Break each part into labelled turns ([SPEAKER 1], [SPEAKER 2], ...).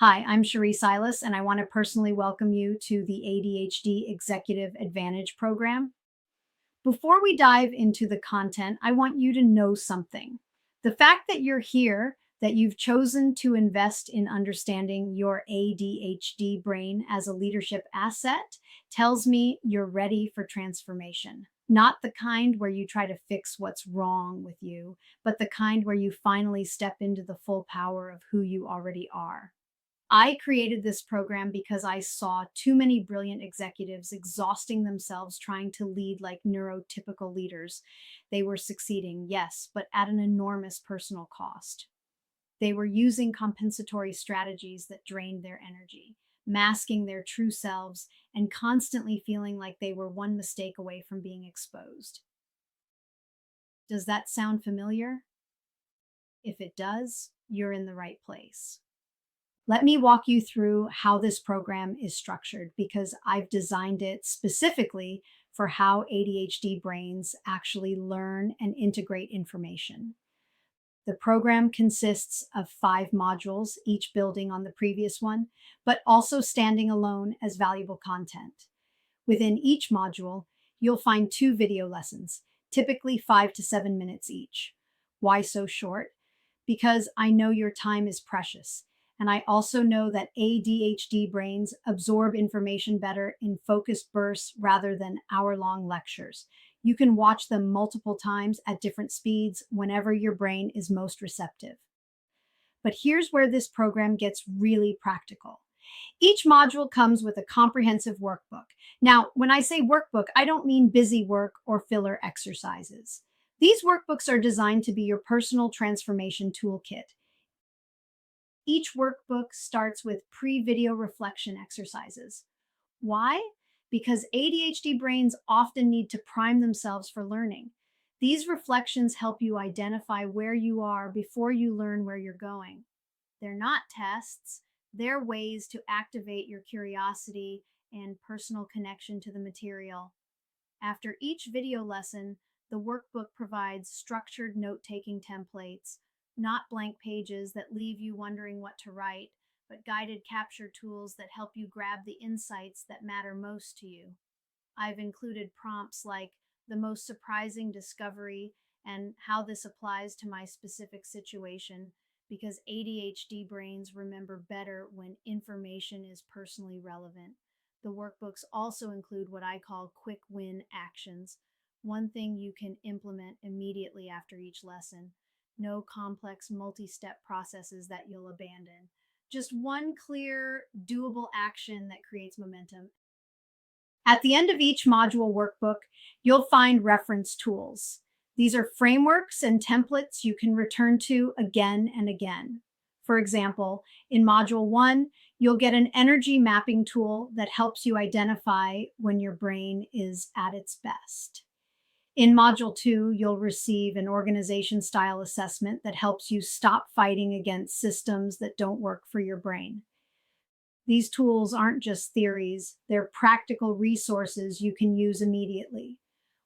[SPEAKER 1] Hi, I'm Cherie Silas, and I want to personally welcome you to the ADHD Executive Advantage Program. Before we dive into the content, I want you to know something. The fact that you're here, that you've chosen to invest in understanding your ADHD brain as a leadership asset, tells me you're ready for transformation. Not the kind where you try to fix what's wrong with you, but the kind where you finally step into the full power of who you already are. I created this program because I saw too many brilliant executives exhausting themselves trying to lead like neurotypical leaders. They were succeeding, yes, but at an enormous personal cost. They were using compensatory strategies that drained their energy, masking their true selves, and constantly feeling like they were one mistake away from being exposed. Does that sound familiar? If it does, you're in the right place. Let me walk you through how this program is structured because I've designed it specifically for how ADHD brains actually learn and integrate information. The program consists of 5 modules, each building on the previous one, but also standing alone as valuable content. Within each module, you'll find 2 video lessons, typically 5 to 7 minutes each. Why so short? Because I know your time is precious. And I also know that ADHD brains absorb information better in focused bursts rather than hour-long lectures. You can watch them multiple times at different speeds whenever your brain is most receptive. But here's where this program gets really practical. Each module comes with a comprehensive workbook. Now, when I say workbook, I don't mean busy work or filler exercises. These workbooks are designed to be your personal transformation toolkit. Each workbook starts with pre-video reflection exercises. Why? Because ADHD brains often need to prime themselves for learning. These reflections help you identify where you are before you learn where you're going. They're not tests, they're ways to activate your curiosity and personal connection to the material. After each video lesson, the workbook provides structured note-taking templates, not blank pages that leave you wondering what to write, but guided capture tools that help you grab the insights that matter most to you. I've included prompts like the most surprising discovery and how this applies to my specific situation, because ADHD brains remember better when information is personally relevant. The workbooks also include what I call quick win actions, one thing you can implement immediately after each lesson. No complex multi-step processes that you'll abandon. Just one clear, doable action that creates momentum. At the end of each module workbook, you'll find reference tools. These are frameworks and templates you can return to again and again. For example, in Module 1, you'll get an energy mapping tool that helps you identify when your brain is at its best. In Module 2, you'll receive an organization style assessment that helps you stop fighting against systems that don't work for your brain. These tools aren't just theories, they're practical resources you can use immediately.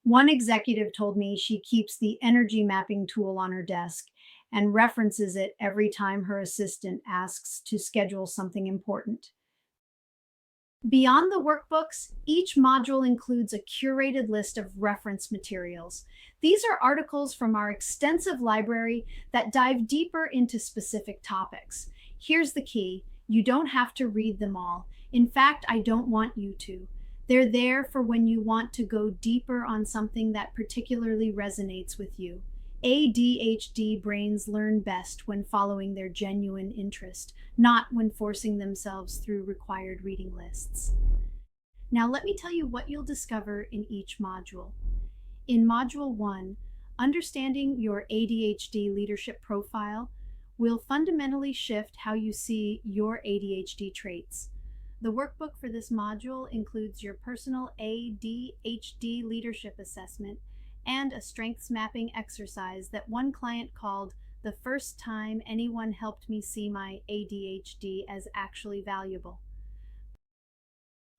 [SPEAKER 1] One executive told me she keeps the energy mapping tool on her desk and references it every time her assistant asks to schedule something important. Beyond the workbooks, each module includes a curated list of reference materials. These are articles from our extensive library that dive deeper into specific topics. Here's the key: you don't have to read them all. In fact, I don't want you to. They're there for when you want to go deeper on something that particularly resonates with you. ADHD brains learn best when following their genuine interest, not when forcing themselves through required reading lists. Now, let me tell you what you'll discover in each module. In Module 1, Understanding Your ADHD Leadership Profile will fundamentally shift how you see your ADHD traits. The workbook for this module includes your personal ADHD leadership assessment and a strengths mapping exercise that one client called the first time anyone helped me see my ADHD as actually valuable.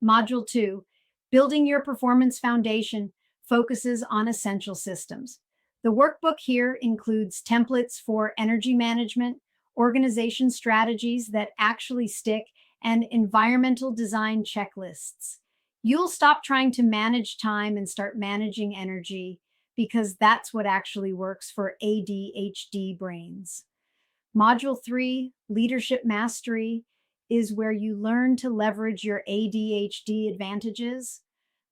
[SPEAKER 1] Module 2, Building Your Performance Foundation, focuses on essential systems. The workbook here includes templates for energy management, organization strategies that actually stick, and environmental design checklists. You'll stop trying to manage time and start managing energy because that's what actually works for ADHD brains. Module 3, Leadership Mastery, is where you learn to leverage your ADHD advantages.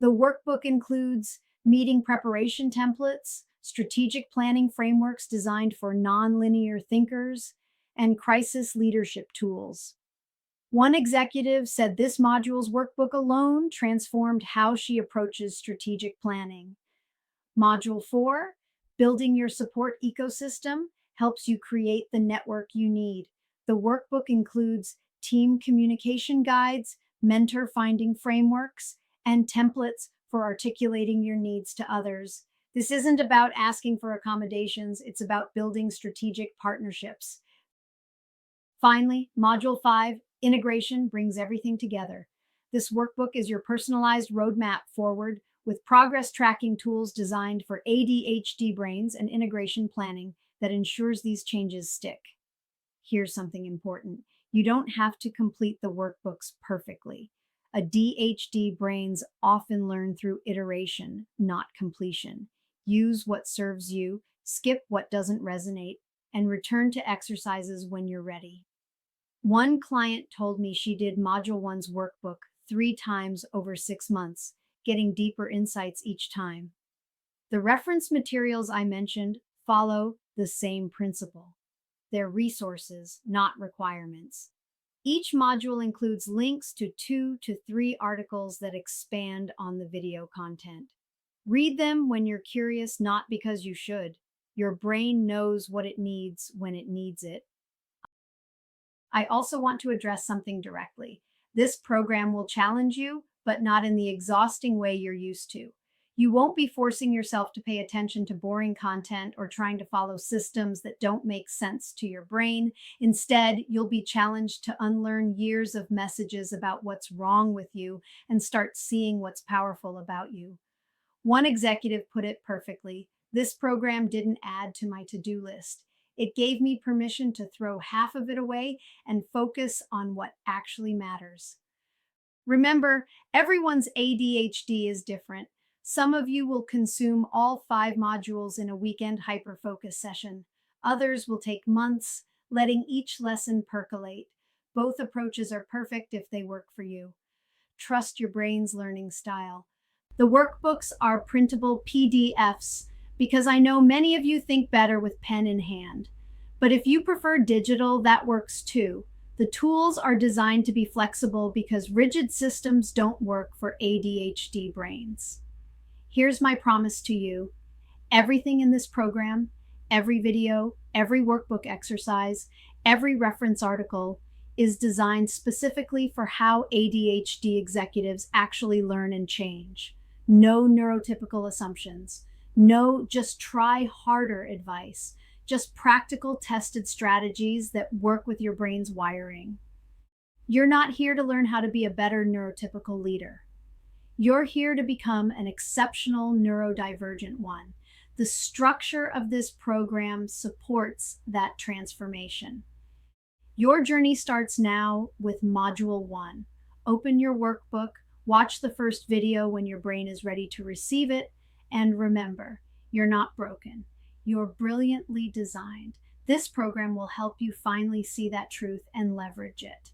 [SPEAKER 1] The workbook includes meeting preparation templates, strategic planning frameworks designed for nonlinear thinkers, and crisis leadership tools. One executive said this module's workbook alone transformed how she approaches strategic planning. Module 4, Building Your Support Ecosystem, helps you create the network you need. The workbook includes team communication guides, mentor finding frameworks, and templates for articulating your needs to others. This isn't about asking for accommodations, it's about building strategic partnerships. Finally, Module 5, Integration brings everything together. This workbook is your personalized roadmap forward with progress tracking tools designed for ADHD brains and integration planning that ensures these changes stick. Here's something important. You don't have to complete the workbooks perfectly. ADHD brains often learn through iteration, not completion. Use what serves you, skip what doesn't resonate, and return to exercises when you're ready. One client told me she did Module 1's workbook 3 times over 6 months, getting deeper insights each time. The reference materials I mentioned follow the same principle. They're resources, not requirements. Each module includes links to 2 to 3 articles that expand on the video content. Read them when you're curious, not because you should. Your brain knows what it needs when it needs it. I also want to address something directly. This program will challenge you, but not in the exhausting way you're used to. You won't be forcing yourself to pay attention to boring content or trying to follow systems that don't make sense to your brain. Instead, you'll be challenged to unlearn years of messages about what's wrong with you and start seeing what's powerful about you. One executive put it perfectly. This program didn't add to my to-do list. It gave me permission to throw half of it away and focus on what actually matters. Remember, everyone's ADHD is different. Some of you will consume all 5 modules in a weekend hyper-focus session. Others will take months, letting each lesson percolate. Both approaches are perfect if they work for you. Trust your brain's learning style. The workbooks are printable PDFs because I know many of you think better with pen in hand. But if you prefer digital, that works too. The tools are designed to be flexible because rigid systems don't work for ADHD brains. Here's my promise to you. Everything in this program, every video, every workbook exercise, every reference article is designed specifically for how ADHD executives actually learn and change. No neurotypical assumptions. No just try harder advice. Just practical tested strategies that work with your brain's wiring. You're not here to learn how to be a better neurotypical leader. You're here to become an exceptional neurodivergent one. The structure of this program supports that transformation. Your journey starts now with Module 1. Open your workbook, watch the first video when your brain is ready to receive it, and remember, you're not broken. You're brilliantly designed. This program will help you finally see that truth and leverage it.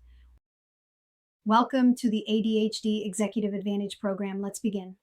[SPEAKER 1] Welcome to the ADHD Executive Advantage Program. Let's begin.